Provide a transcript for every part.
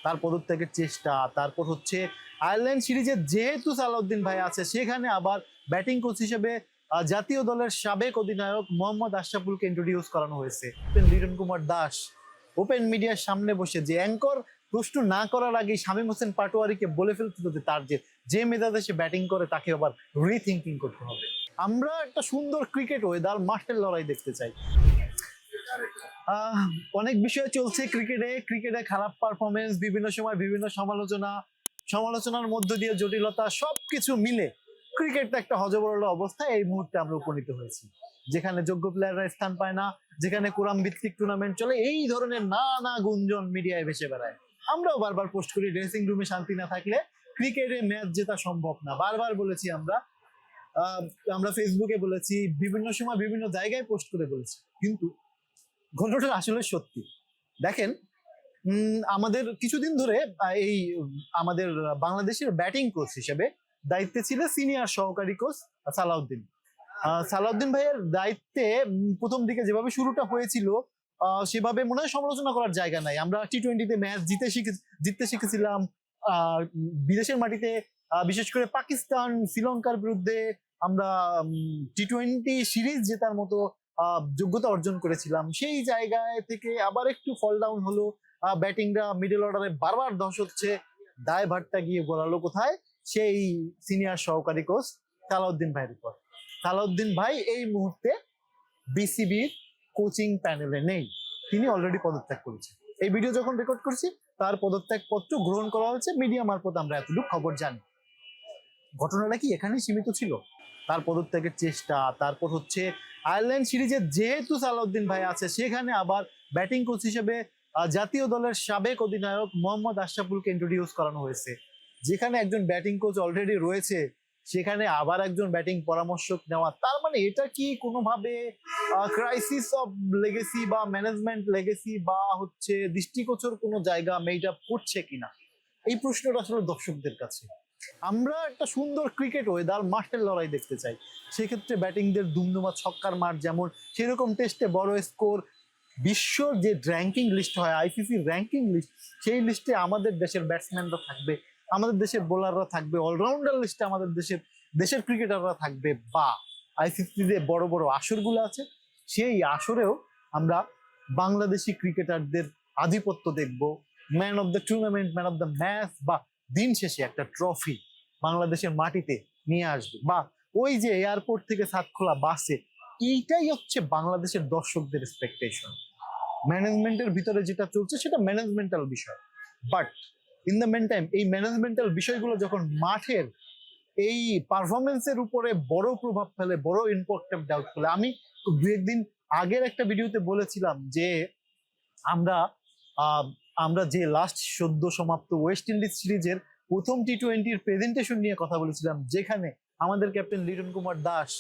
তার পদত্যাগের চেষ্টা, তারপর হচ্ছে আয়ারল্যান্ড সিরিজে যেহেতু সালাউদ্দিন ভাই আছে সেখানে আবার ব্যাটিং কোচ হিসেবে জাতীয় দলের সাবেক অধিনায়ক মোহাম্মদ আশরাফুলকে ইন্ট্রোডিউস করানো হয়েছে। লিটন কুমার দাস ওপেন মিডিয়ার সামনে বসে যে অ্যাঙ্কর প্রশ্ন না করার আগেই শামীম হোসেন পাটোয়ারিকে বলে ফেলতে হতে তার যে মেজাজে সে ব্যাটিং করে তাকে আবার রিথিঙ্কিং করতে হবে। আমরা একটা সুন্দর ক্রিকেট ওয়েদার মাঠের লড়াই দেখতে চাই। অনেক বিষয় চলছে ক্রিকেটে খারাপ পারফরমেন্স, বিভিন্ন সময় বিভিন্ন সমালোচনার মধ্য দিয়ে জটিলতা, সবকিছু মিলে ক্রিকেটটা একটা হযবরল অবস্থায় এই মুহূর্তে আমরা উপনীত হয়েছি, যেখানে যোগ্য প্লেয়াররা স্থান পায় না, যেখানে কোরাম ভিত্তিক টুর্নামেন্ট চলে, এই ধরনের নানা গুঞ্জন মিডিয়ায় ভেসে বেড়ায়। আমরাও বারবার পোস্ট করি, ড্রেসিং রুমে শান্তি না থাকলে ক্রিকেটে ম্যাচ জেতা সম্ভব না। বারবার বলেছি আমরা ফেসবুকে বলেছি, বিভিন্ন সময় বিভিন্ন জায়গায় পোস্ট করে বলেছি, কিন্তু ঘটনাটা আসলে সত্যি। দেখেন, আমাদের কিছুদিন ধরে এই আমাদের বাংলাদেশের ব্যাটিং কোচ হিসেবে দায়িত্বে ছিল সিনিয়র সহকারী কোচ সালাউদ্দিন ভাইয়ের দায়িত্বে প্রথম দিকে যেভাবে শুরুটা হয়েছিল সেভাবে মনে হয় সমালোচনা করার জায়গা নাই। আমরা টি-20-তে ম্যাচ জিততে শিখেছিলাম। বিদেশের মাটিতে বিশেষ করে পাকিস্তান, শ্রীলঙ্কার বিরুদ্ধে আমরা টি-20 সিরিজ জেতার মতো যোগ্যতা অর্জন করেছিলাম। সেই জায়গায় থেকে আবার একটু ফল ডাউন হলো, ব্যাটিংরা মিডল অর্ডারে বারবার ধস হচ্ছে, দায়ভারটা গিয়ে গড়ালো কোথায়? সেই সিনিয়র সহকারী কোচ সালাউদ্দিন ভাইয়ের উপর। সালাউদ্দিন ভাই এই মুহূর্তে বিসিবির কোচিং প্যানেলে নেই, তিনি অলরেডি পদত্যাগ করেছেন। এই ভিডিও যখন রেকর্ড করছি তার পদত্যাগ পত্র গ্রহণ করা হয়েছে, মিডিয়া মারফত আমরা এতটুকু খবর জানি। ঘটনাটা কি এখানেই সীমিত ছিল? তার পদত্যাগের চেষ্টা, তারপর হচ্ছে আয়ারল্যান্ড সিরিজে যেহেতু সালাউদ্দিন ভাই আছে সেখানে আবার ব্যাটিং কোচ হিসেবে জাতীয় দলের সাবেক অধিনায়ক মোহাম্মদ আশরাফুলকে ইন্ট্রোডিউস করানো হয়েছে। যেখানে একজন ব্যাটিং কোচ অলরেডি রয়েছে সেখানে আবার একজন ব্যাটিং পরামর্শক নেওয়া, তার মানে এটা কি কোনোভাবে ক্রাইসিস অফ লেগেসি বা ম্যানেজমেন্ট লেগেসি বা হচ্ছে দৃষ্টিগোচর কোনো জায়গা মেড আপ করছে কিনা? এই প্রশ্নটা আসলে দর্শকদের কাছে। আমরা একটা সুন্দর ক্রিকেট ওয়েদার মাঠের লড়াই দেখতে চাই। সেক্ষেত্রে ব্যাটিংদের দুমদুমা ছক্কার মাঠ যেমন, সেরকম টেস্টে বড় স্কোর, বিশ্বর যে র্যাঙ্কিং লিস্ট হয়, আইসিসি র্যাঙ্কিং লিস্ট, সেই লিস্টে আমাদের দেশের ব্যাটসম্যানরা থাকবে, আমাদের দেশের বোলাররা থাকবে, অলরাউন্ডার লিস্টে আমাদের দেশের ক্রিকেটাররা থাকবে, বা আইসিসি যে বড় বড় আসরগুলো আছে সেই আসরেও আমরা বাংলাদেশি ক্রিকেটারদের আধিপত্য দেখব। Man of the tournament, man of the match, বা দিন শেষে একটা ট্রফি বাংলাদেশের মাটিতে নিয়ে আসবে, বা ওই যে এয়ারপোর্ট থেকে সাতখোলা বাসে। এইটাই হচ্ছে বাংলাদেশের দর্শকদের এক্সপেকটেশন। ম্যানেজমেন্টের ভিতরে যেটা চলছে সেটা ম্যানেজমেন্টাল বিষয়, but in the meantime এই ম্যানেজমেন্টাল বিষয়গুলো যখন মাঠের এই পারফরমেন্সের উপরে বড় প্রভাব ফেলে, বড় ইম্পর্টেন্ট ডাউট ফেলে। আমি দু একদিন আগের একটা ভিডিওতে বলেছিলাম যে আমরা যে লাস্ট সদ্য সমাপ্ত ওয়েস্ট ইন্ডিজ সিরিজের প্রথম টি-20-র প্রেজেন্টেশন নিয়ে কথা বলেছিলাম, যেখানে আমাদের ক্যাপ্টেন লিটন কুমার দাস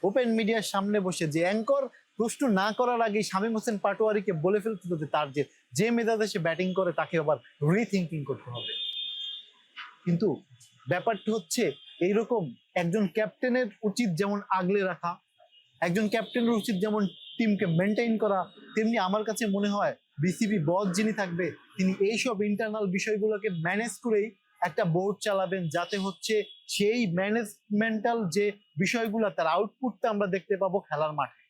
ওপেন মিডিয়ার সামনে বসে যে অ্যাঙ্কর প্রশ্ন না করার আগেই শামীম হোসেন পাটোয়ারিকে বলে ফেলতে হতে তার যে মেজাজে সে ব্যাটিং করে তাকে আবার রিথিঙ্কিং করতে হবে। কিন্তু ব্যাপারটা হচ্ছে এইরকম, একজন ক্যাপ্টেনের উচিত যেমন আগলে রাখা, একজন ক্যাপ্টেনের উচিত যেমন টিমকে মেনটেন করা, তেমনি আমার কাছে মনে হয় বিসিবি বস যিনি থাকবে তিনি এইসব ইন্টারনাল বিষয়গুলোকে ম্যানেজ করেই একটা বোর্ড চালাবেন, যাতে হচ্ছে সেই ম্যানেজমেন্টাল যে বিষয়গুলো তার আউটপুটটা আমরা দেখতে পাবো খেলার মাঠে।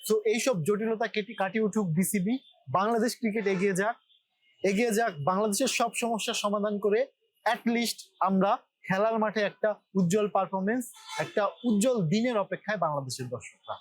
সো এইসব জটিলতা কাটিয়ে উঠুক বিসিবি, বাংলাদেশ ক্রিকেট এগিয়ে যাক, বাংলাদেশের সব সমস্যার সমাধান করে অ্যাটলিস্ট আমরা খেলার মাঠে একটা উজ্জ্বল পারফরমেন্স, একটা উজ্জ্বল দিনের অপেক্ষায় বাংলাদেশের দর্শকরা।